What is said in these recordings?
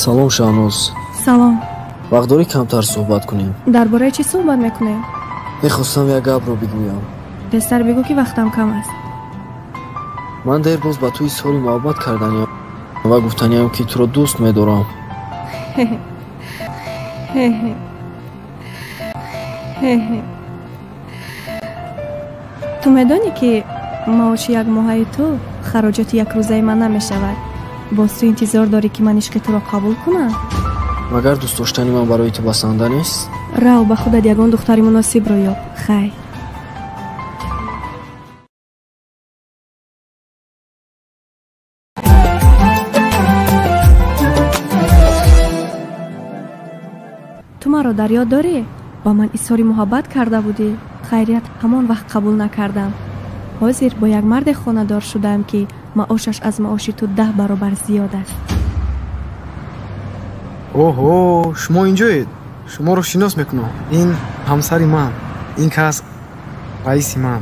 салом Шаҳноз. салом. вақт дорӣ камтар суҳбат кунем? дар бораи чӣ суҳбат мекунем? мехостам як гапро бигӯям. бештар бигӯ ки вақтам кам аст. ман дер боз ба ту изҳори муҳаббат карданиам ва гуфтаниам ки туро дӯст медорам. ту медонӣ ки маоши як моҳаи ту хароҷоти як рӯзаи ман намешавад. боз ту интизор дорӣ ки ман ишқи туро қабул кунам? магар дӯст доштани ман барои ту басанда нест? рав ба худат ягон духтари муносибро ёб. хай. ту маро дар ёд дорӣ? ба ман изҳори муҳаббат карда будӣ. хайрият, ҳамон вақт қабул накардам. ҳозир бо як марде хонадор шудаам ки маошаш аз маоши ту 10 баробар зиёд аст. оҳо, шумо инҷоед? шуморо шинос мекунам. ин ҳамсари ман. ин кас раиси ман.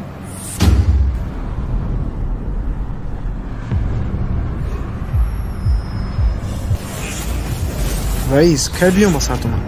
раис, кай биём ба сартуман?